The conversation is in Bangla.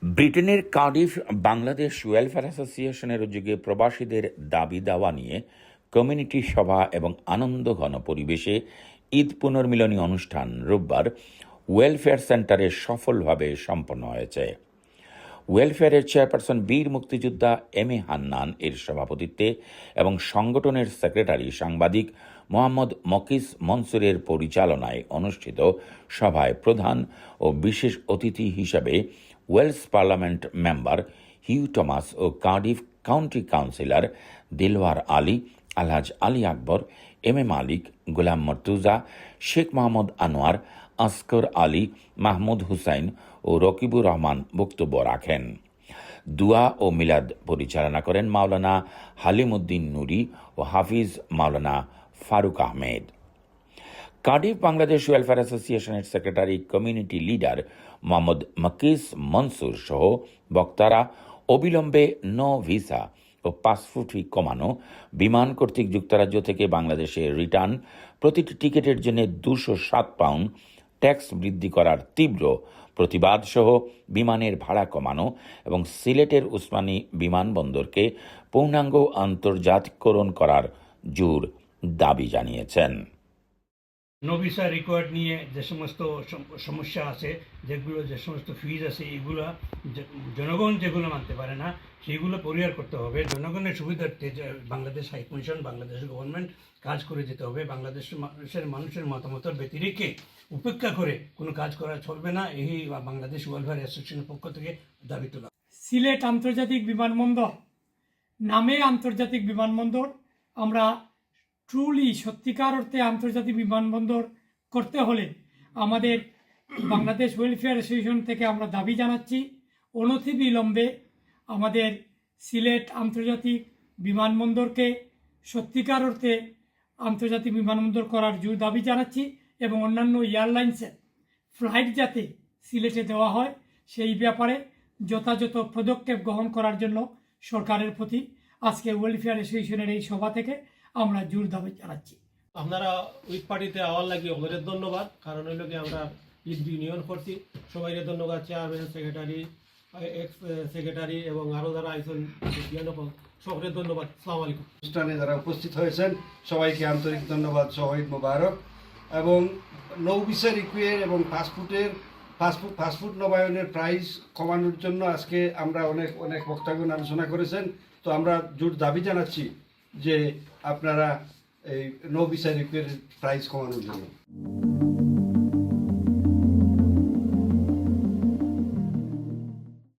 ব্রিটেনের কার্ডিফ বাংলাদেশ ওয়েলফেয়ার অ্যাসোসিয়েশনের উদ্যোগে প্রবাসীদের দাবি দাওয়া নিয়ে কমিউনিটি সভা এবং আনন্দঘন পরিবেশে ঈদ পুনর্মিলনী অনুষ্ঠান রোববার ওয়েলফেয়ার সেন্টারে সফলভাবে সম্পন্ন হয়েছে। ওয়েলফেয়ারের চেয়ারপারসন বীর মুক্তিযোদ্ধা এম এ হান্নান এর সভাপতিত্বে এবং সংগঠনের সেক্রেটারি সাংবাদিক মোহাম্মদ মকিস মনসুরের পরিচালনায় অনুষ্ঠিত সভায় প্রধান ও বিশেষ অতিথি হিসাবে Wales parliament member Hugh Thomas ও Cardiff county councillor Dilwar Ali, Alhaj Ali Akbar, M A Malik, Golam Mortuza, Sheikh Mohammad Anwar, Asgar Ali, Mahmud Hussain ও রকিবুর রহমান বক্তব্য রাখেন। দুয়া ও মিলাদ পরিচালনা করেন মাওলানা হালিমউদ্দিন নুরি ও হাফিজ মাওলানা ফারুক আহমেদ। কার্ডিফ বাংলাদেশ ওয়েলফেয়ার অ্যাসোসিয়েশনের secretary community leader Mohammad Mokis Mansur সহ বক্তারা অবিলম্বে ভিসা ও পাসপোর্ট ফি কমানো, বিমান কর্তৃক যুক্তরাজ্য থেকে বাংলাদেশে রিটার্ন, প্রতিটি টিকিটের জন্য 207 পাউন্ড ট্যাক্স বৃদ্ধি করার তীব্র প্রতিবাদ সহ বিমানের ভাড়া কমানো এবং সিলেটের উসমানী বিমানবন্দরকে পূর্ণাঙ্গ আন্তর্জাতিকরণ করার জোর দাবি জানিয়েছেন। নো ভিসা রিকোয়ার্ড নিয়ে যে সমস্ত সমস্যা আছে, যে সমস্ত ফিজ আছে, এগুলো জনগণ যেগুলো মানতে পারে না সেগুলো পরিহার করতে হবে। জনগণের সুবিধার্থে বাংলাদেশ হাইকমিশন, বাংলাদেশের গভর্নমেন্ট কাজ করে যেতে হবে। বাংলাদেশের মানুষের মতামতের ব্যতিরেকে উপেক্ষা করে কোনো কাজ করা চলবে না। এই বাংলাদেশ ওয়েলফেয়ার অ্যাসোসিয়েশনের পক্ষ থেকে দাবি তোলা। সিলেট আন্তর্জাতিক বিমানবন্দর নামে আন্তর্জাতিক বিমানবন্দর, আমরা ট্রুলি সত্যিকার অর্থে আন্তর্জাতিক বিমানবন্দর করতে হলে আমাদের বাংলাদেশ ওয়েলফেয়ার অ্যাসোসিয়েশন থেকে আমরা দাবি জানাচ্ছি অনতিবিলম্বে আমাদের সিলেট আন্তর্জাতিক বিমানবন্দরকে সত্যিকার অর্থে আন্তর্জাতিক বিমানবন্দর করার জোর দাবি জানাচ্ছি এবং অন্যান্য এয়ারলাইন্সের ফ্লাইট যাতে সিলেটে দেওয়া হয় সেই ব্যাপারে যথাযথ পদক্ষেপ গ্রহণ করার জন্য সরকারের প্রতি আজকে ওয়েলফেয়ার অ্যাসোসিয়েশনের এই সভা থেকে আমরা জোর দাবি জানাচ্ছি। আপনারা উইক পার্টিতে আওয়ার লাগি ওদের ধন্যবাদ, কারণ হইল কি আমরা ঈদ ইউনিয়ন করছি। সবাই ধন্যবাদ, চেয়ারম্যান, সেক্রেটারি, এক্স সেক্রেটারি এবং আরও যারা আইসন সকলের ধন্যবাদ। আসসালামু আলাইকুম। অনুষ্ঠানে যারা উপস্থিত হয়েছেন সবাইকে আন্তরিক ধন্যবাদ, শহীদ মোবারক। এবং নৌ ভিসা রিকোয়ার এবং পাসপোর্ট নবায়নের প্রাইস কমানোর জন্য আজকে আমরা অনেক বক্তাগণ আলোচনা করেছেন। তো আমরা জোর দাবি জানাচ্ছি যে আপনারা এই নৌ ভিসা রিকোয়ারের প্রাইস কমানোর জন্য